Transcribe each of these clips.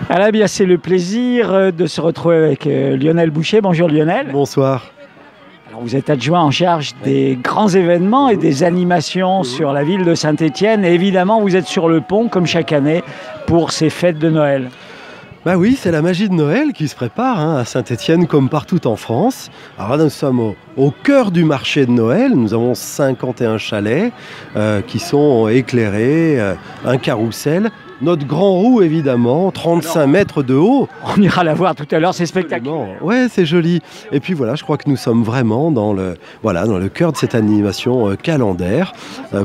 Alors bien, c'est le plaisir de se retrouver avec Lionel Boucher. Bonjour Lionel. Bonsoir. Alors, vous êtes adjoint en charge des grands événements et des animations sur la ville de Saint-Étienne. Et évidemment, vous êtes sur le pont, comme chaque année, pour ces fêtes de Noël. Bah oui, c'est la magie de Noël qui se prépare à Saint-Étienne comme partout en France. Alors là, nous sommes au cœur du marché de Noël. Nous avons 51 chalets qui sont éclairés, un carrousel. Notre grand roue, évidemment, 35 mètres de haut. On ira la voir tout à l'heure, c'est spectaculaire. Ouais, c'est joli. Et puis voilà, je crois que nous sommes vraiment dans le cœur de cette animation calendaire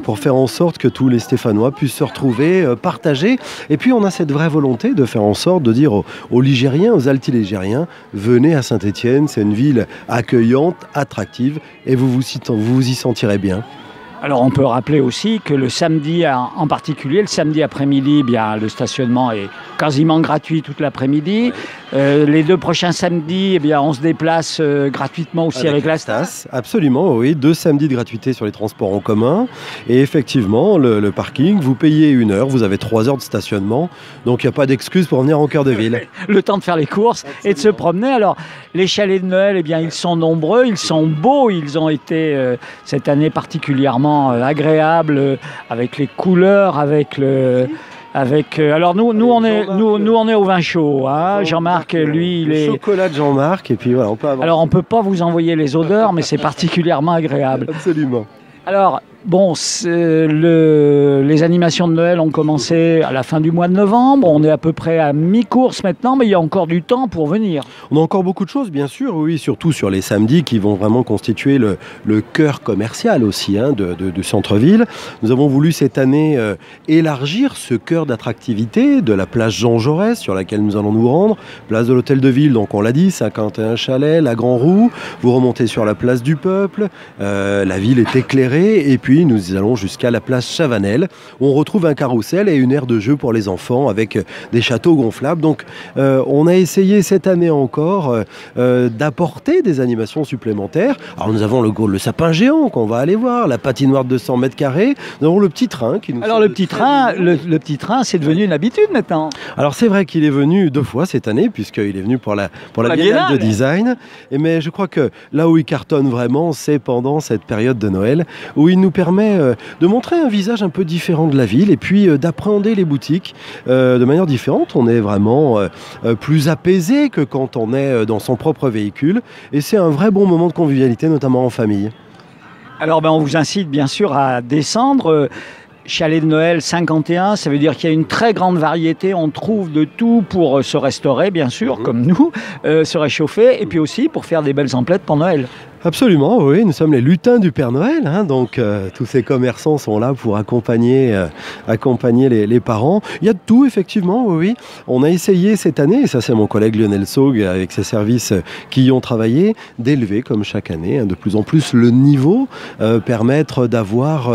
pour faire en sorte que tous les Stéphanois puissent se retrouver, partager. Et puis on a cette vraie volonté de faire en sorte de dire aux Ligériens, aux Altiligériens, venez à Saint-Étienne, c'est une ville accueillante, attractive, et vous vous y sentirez bien. Alors on peut rappeler aussi que le samedi en particulier, le samedi après-midi, bien, le stationnement est quasiment gratuit toute l'après-midi. Les deux prochains samedis, on se déplace gratuitement aussi avec la Stas. Absolument, oui. 2 samedis de gratuité sur les transports en commun. Et effectivement, le parking, vous payez 1 heure, vous avez 3 heures de stationnement. Donc il n'y a pas d'excuse pour venir en cœur de ville. Le temps de faire les courses et de se promener. Alors les chalets de Noël, ils sont nombreux, ils sont beaux. Ils ont été cette année particulièrement agréables avec les couleurs, alors nous on est au vin chaud, hein. Jean-Marc, lui, il est chocolat de Jean-Marc, et puis voilà, on peut avancer. Alors on peut pas vous envoyer les odeurs, mais c'est particulièrement agréable. Absolument. Alors bon, les animations de Noël ont commencé à la fin du mois de novembre. On est à peu près à mi-course maintenant, mais il y a encore du temps pour venir. On a encore beaucoup de choses, bien sûr, oui, surtout sur les samedis qui vont vraiment constituer le cœur commercial aussi du centre-ville. Nous avons voulu cette année élargir ce cœur d'attractivité de la place Jean Jaurès, sur laquelle nous allons nous rendre, place de l'Hôtel de Ville, donc on l'a dit, 51 chalets, la Grand Roue. Vous remontez sur la place du Peuple, la ville est éclairée, et puis nous allons jusqu'à la place Chavanel, où on retrouve un carrousel et une aire de jeu pour les enfants avec des châteaux gonflables. Donc on a essayé cette année encore d'apporter des animations supplémentaires. Alors nous avons le sapin géant qu'on va aller voir, la patinoire de 200 mètres carrés, nous avons le petit train qui nous... Alors le petit train, c'est devenu une habitude maintenant. Alors c'est vrai qu'il est venu 2 fois cette année, puisqu'il est venu pour la Biennale de design. Mais je crois que là où il cartonne vraiment, c'est pendant cette période de Noël, où il nous permet de montrer un visage un peu différent de la ville, et puis d'appréhender les boutiques de manière différente. On est vraiment plus apaisé que quand on est dans son propre véhicule, et c'est un vrai bon moment de convivialité, notamment en famille. Alors on vous incite bien sûr à descendre. Chalet de Noël 51, ça veut dire qu'il y a une très grande variété, on trouve de tout pour se restaurer bien sûr, comme nous, se réchauffer, et puis aussi pour faire des belles emplettes pour Noël. Absolument, oui, nous sommes les lutins du Père Noël, donc tous ces commerçants sont là pour accompagner les parents. Il y a de tout, effectivement, oui. On a essayé cette année, et ça c'est mon collègue Lionel Saugue avec ses services qui y ont travaillé, d'élever comme chaque année de plus en plus le niveau, permettre d'avoir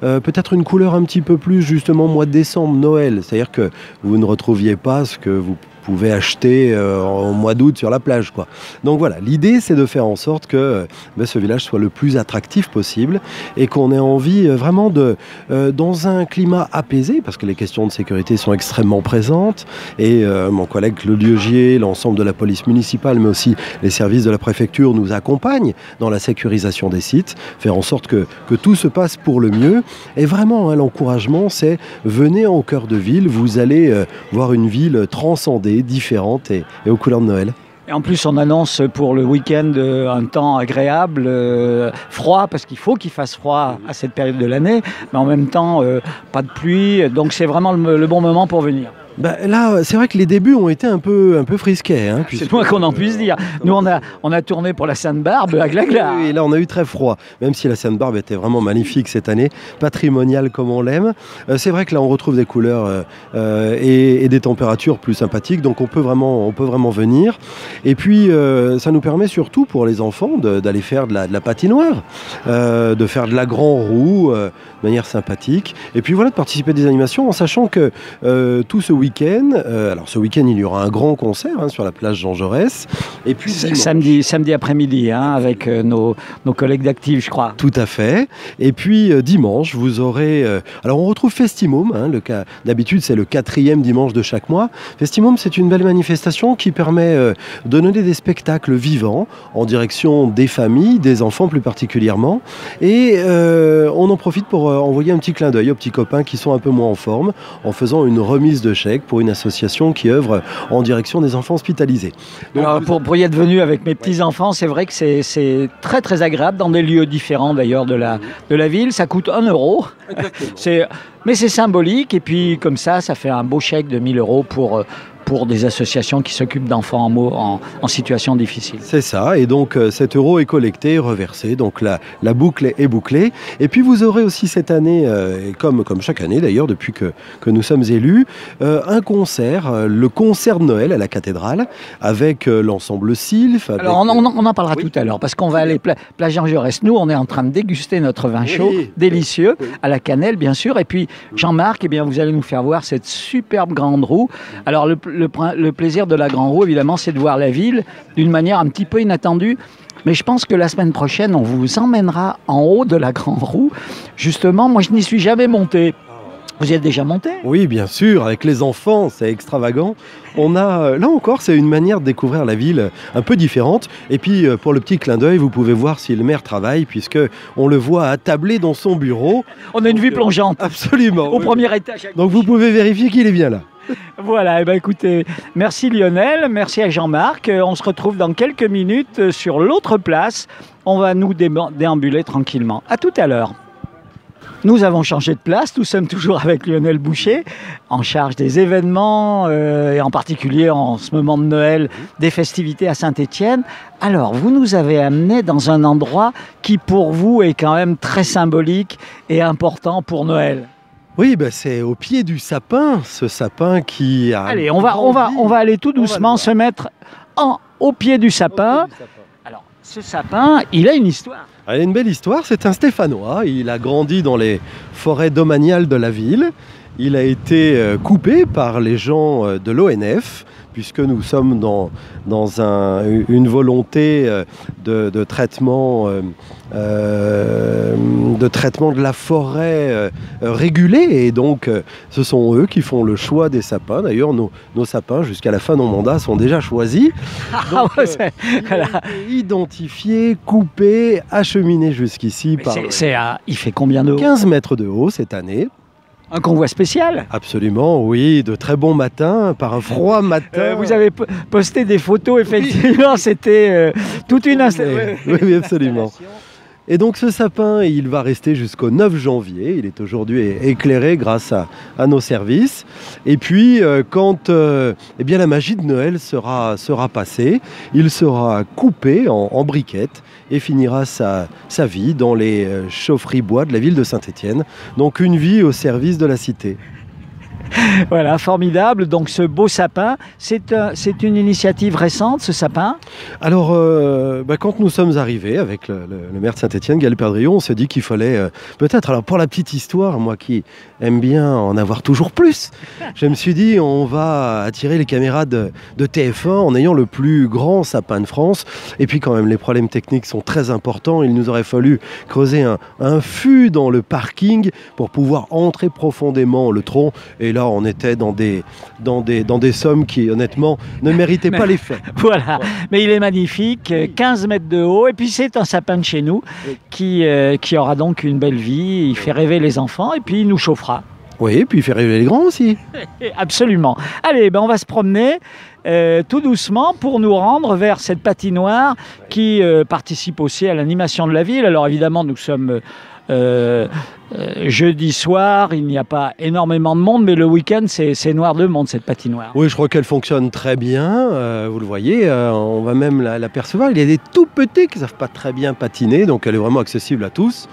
peut-être une couleur un petit peu plus justement mois de décembre, Noël, c'est-à-dire que vous ne retrouviez pas ce que vous pouvez acheter au mois d'août sur la plage, quoi. Donc voilà, l'idée c'est de faire en sorte que ce village soit le plus attractif possible et qu'on ait envie vraiment dans un climat apaisé, parce que les questions de sécurité sont extrêmement présentes, et mon collègue Claude Liogier, l'ensemble de la police municipale, mais aussi les services de la préfecture nous accompagnent dans la sécurisation des sites, faire en sorte que tout se passe pour le mieux. Et vraiment, l'encouragement, c'est venez en cœur de ville, vous allez voir une ville transcendée, différente et aux couleurs de Noël. Et en plus, on annonce pour le week-end un temps agréable, froid, parce qu'il faut qu'il fasse froid à cette période de l'année, mais en même temps, pas de pluie, donc c'est vraiment le bon moment pour venir. Là, c'est vrai que les débuts ont été un peu frisqués. C'est moins qu'on en puisse dire. Nous, on a tourné pour la Sainte-Barbe à Glagla. Oui, là, on a eu très froid, même si la Sainte-Barbe était vraiment magnifique cette année, patrimoniale comme on l'aime. C'est vrai que là, on retrouve des couleurs et des températures plus sympathiques, donc on peut vraiment venir. Et puis, ça nous permet surtout pour les enfants d'aller faire de la patinoire, de faire de la Grand Roue de manière sympathique. Et puis voilà, de participer à des animations en sachant que tout ce week-end, week-end, alors ce week-end il y aura un grand concert sur la place Jean Jaurès. Et puis samedi après-midi, avec nos collègues d'Active, je crois. Tout à fait. Et puis dimanche, vous aurez... alors on retrouve Festimum, d'habitude c'est le 4e dimanche de chaque mois. Festimum, c'est une belle manifestation qui permet de donner des spectacles vivants en direction des familles, des enfants plus particulièrement. Et on en profite pour envoyer un petit clin d'œil aux petits copains qui sont un peu moins en forme en faisant une remise de chèques pour une association qui œuvre en direction des enfants hospitalisés. Donc, alors, pour y être venu avec mes petits-enfants, c'est vrai que c'est très très agréable dans des lieux différents d'ailleurs de la ville. Ça coûte 1 euro. Mais c'est symbolique et puis comme ça fait un beau chèque de 1 000 euros pour des associations qui s'occupent d'enfants en situation difficile. C'est ça, et donc 7 euros est collecté, reversé, donc la boucle est bouclée. Et puis vous aurez aussi cette année, comme chaque année d'ailleurs depuis que nous sommes élus, un concert, le concert de Noël à la cathédrale, avec l'ensemble Sylph. Alors on en parlera tout à l'heure, parce qu'on va aller place Jean Jaurès. Nous, on est en train de déguster notre vin chaud, délicieux, à la cannelle bien sûr, et puis Jean-Marc, vous allez nous faire voir cette superbe grande roue. Alors le plaisir de la Grande Roue, évidemment, c'est de voir la ville d'une manière un petit peu inattendue. Mais je pense que la semaine prochaine, on vous emmènera en haut de la Grande Roue. Justement, moi, je n'y suis jamais monté. Vous y êtes déjà monté ? Oui, bien sûr, avec les enfants, c'est extravagant. On a, là encore, c'est une manière de découvrir la ville un peu différente. Et puis, pour le petit clin d'œil, vous pouvez voir si le maire travaille, puisque on le voit attablé dans son bureau. On a une vue plongeante. Absolument. Au premier étage. Donc, vous pouvez vérifier qu'il est bien là. Voilà, écoutez, merci Lionel, merci à Jean-Marc. On se retrouve dans quelques minutes sur l'autre place. On va nous déambuler tranquillement. À tout à l'heure. Nous avons changé de place, nous sommes toujours avec Lionel Boucher, en charge des événements, et en particulier en ce moment de Noël, des festivités à Saint-Étienne. Alors, vous nous avez amenés dans un endroit qui pour vous est quand même très symbolique et important pour Noël. Oui, c'est au pied du sapin, ce sapin qui a... Allez, on va aller tout doucement se mettre au pied du sapin. Alors, ce sapin, il a une histoire. Il a une belle histoire, c'est un Stéphanois, il a grandi dans les forêts domaniales de la ville. Il a été coupé par les gens de l'ONF, puisque nous sommes dans une volonté de traitement de la forêt régulée. Et donc, ce sont eux qui font le choix des sapins. D'ailleurs, nos sapins, jusqu'à la fin de mon mandat, sont déjà choisis. Donc, identifiés, coupés, acheminés jusqu'ici. Il fait combien de haut ? 15 mètres de haut cette année. Un convoi spécial ? Absolument, oui, de très bons matins, par un froid matin. Vous avez posté des photos, effectivement, c'était toute une installation. Oui, absolument. Et donc ce sapin, il va rester jusqu'au 9 janvier. Il est aujourd'hui éclairé grâce à nos services. Et puis, quand la magie de Noël sera passée, il sera coupé en briquettes et finira sa vie dans les chaufferies bois de la ville de Saint-Étienne. Donc une vie au service de la cité. Voilà, formidable. Donc ce beau sapin, c'est une initiative récente, ce sapin ? Alors, quand nous sommes arrivés avec le maire de Saint-Étienne, Gaël Perdriau, on s'est dit qu'il fallait peut-être, alors pour la petite histoire, moi qui aime bien en avoir toujours plus, je me suis dit on va attirer les caméras de TF1 en ayant le plus grand sapin de France. Et puis quand même, les problèmes techniques sont très importants. Il nous aurait fallu creuser un fût dans le parking pour pouvoir entrer profondément le tronc. Et là, on était dans des sommes qui, honnêtement, ne méritaient pas les faits. Voilà, mais il est magnifique, 15 mètres de haut, et puis c'est un sapin de chez nous qui aura donc une belle vie, il fait rêver les enfants, et puis il nous chauffera. Oui, et puis il fait rêver les grands aussi. Absolument. Allez, on va se promener tout doucement pour nous rendre vers cette patinoire qui participe aussi à l'animation de la ville. Alors évidemment, nous sommes... jeudi soir, il n'y a pas énormément de monde, mais le week-end, c'est noir de monde, cette patinoire. Oui, je crois qu'elle fonctionne très bien. Vous le voyez, on va même l'apercevoir. Il y a des tout petits qui ne savent pas très bien patiner, donc elle est vraiment accessible à tous.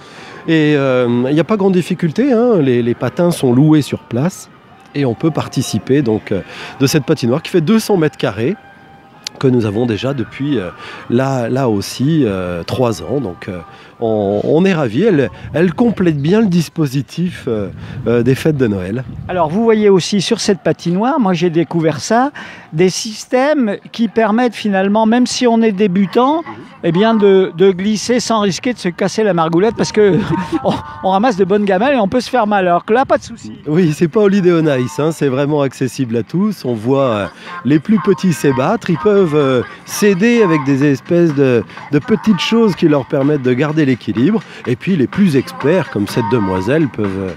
Et il n'y a pas grande difficulté, hein. Les patins sont loués sur place et on peut participer donc, de cette patinoire qui fait 200 mètres carrés. que nous avons déjà depuis là aussi 3 ans. Donc on est ravis, elle complète bien le dispositif des fêtes de Noël. Alors vous voyez aussi sur cette patinoire, moi j'ai découvert ça, des systèmes qui permettent finalement, même si on est débutant, eh bien de glisser sans risquer de se casser la margoulette, parce que on ramasse de bonnes gamelles et on peut se faire mal, alors que là pas de souci. Oui, c'est pas Holiday on Ice, hein, c'est vraiment accessible à tous. On voit les plus petits s'ébattre, ils peuvent s'aider avec des espèces de petites choses qui leur permettent de garder l'équilibre. Et puis les plus experts, comme cette demoiselle, peuvent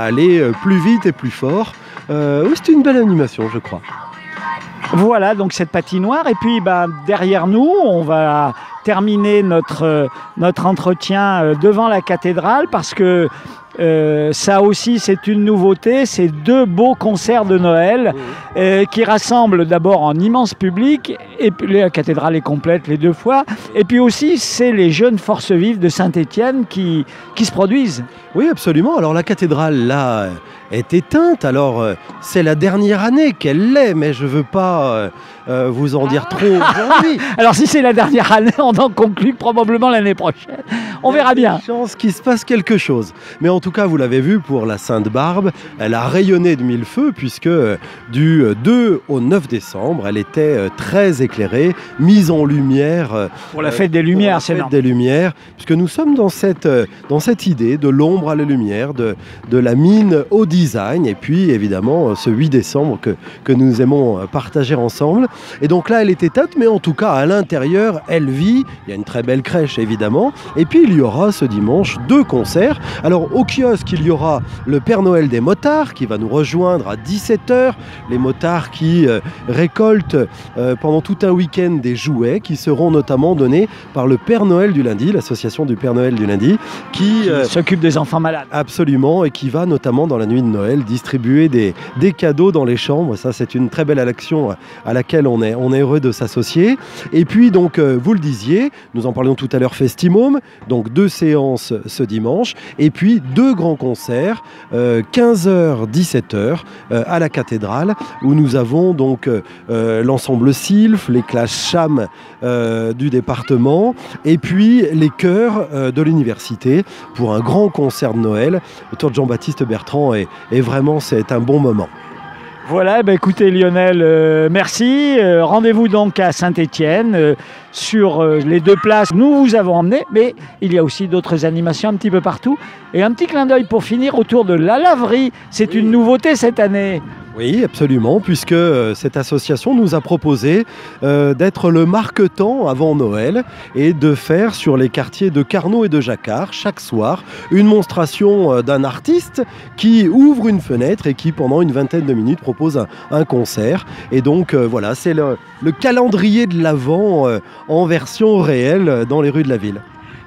aller plus vite et plus fort. Oui, c'est une belle animation, je crois. Voilà donc cette patinoire, et puis derrière nous on va terminer notre entretien devant la cathédrale, parce que ça aussi c'est une nouveauté, c'est 2 beaux concerts de Noël qui rassemblent d'abord un immense public, et puis la cathédrale est complète les 2 fois, et puis aussi c'est les jeunes forces vives de Saint-Étienne qui se produisent. Oui, absolument. Alors la cathédrale là est éteinte, alors c'est la dernière année qu'elle l'est, mais je ne veux pas vous en dire trop aujourd'hui. Alors si c'est la dernière année, on en conclut probablement l'année prochaine. On verra bien. Il y a une chance qu'il se passe quelque chose. Mais en tout cas, vous l'avez vu, pour la Sainte-Barbe, elle a rayonné de 1000 feux, puisque du 2 au 9 décembre, elle était très éclairée, mise en lumière. Pour la fête des Lumières, c'est normal. Des Lumières, puisque nous sommes dans cette idée de l'ombre à la lumière, de la mine au design, et puis évidemment ce 8 décembre que nous aimons partager ensemble. Et donc là, elle est éteinte, mais en tout cas, à l'intérieur, elle vit. Il y a une très belle crèche, évidemment. Et puis, il y aura ce dimanche 2 concerts. Alors, au kiosque, il y aura le Père Noël des motards qui va nous rejoindre à 17h. Les motards qui récoltent pendant tout un week-end des jouets qui seront notamment donnés par le Père Noël du lundi, l'association du Père Noël du lundi, qui s'occupe des enfants malades. Absolument, et qui va notamment dans la nuit de Noël distribuer des cadeaux dans les chambres. Ça, c'est une très belle action à laquelle on est heureux de s'associer. Et puis donc, vous le disiez, nous en parlions tout à l'heure, Festimum, donc 2 séances ce dimanche, et puis 2 grands concerts, 15h, 17h, à la cathédrale, où nous avons donc l'ensemble Sylph, les classes Cham du département, et puis les chœurs de l'université, pour un grand concert de Noël autour de Jean-Baptiste Bertrand, et vraiment c'est un bon moment. Voilà, écoutez Lionel, merci. Rendez-vous donc à Saint-Étienne sur les 2 places. Nous vous avons emmené, mais il y a aussi d'autres animations un petit peu partout. Et un petit clin d'œil pour finir autour de la laverie. C'est une nouveauté cette année. Oui, absolument, puisque cette association nous a proposé d'être le marque-temps avant Noël et de faire sur les quartiers de Carnot et de Jacquard, chaque soir, une monstration d'un artiste qui ouvre une fenêtre et qui, pendant une vingtaine de minutes, propose un concert. Et donc, voilà, c'est le calendrier de l'Avent en version réelle dans les rues de la ville.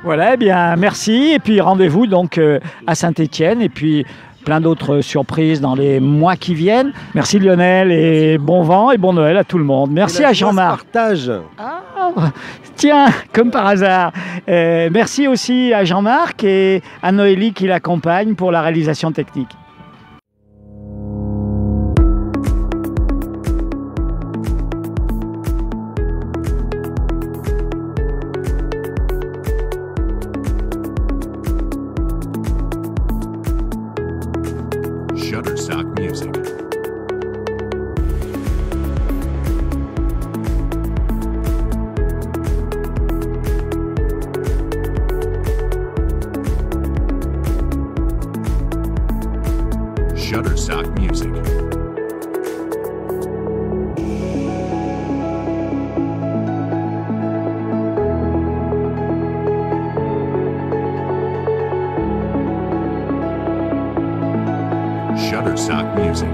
Voilà, merci. Et puis, rendez-vous donc à Saint-Étienne. Et puis, plein d'autres surprises dans les mois qui viennent. Merci Lionel, et bon vent et bon Noël à tout le monde. Merci à Jean-Marc. Partage. Tiens, comme par hasard. Merci aussi à Jean-Marc et à Noélie qui l'accompagne pour la réalisation technique. Shutterstock Music. Shutterstock Music. Shutterstock Music.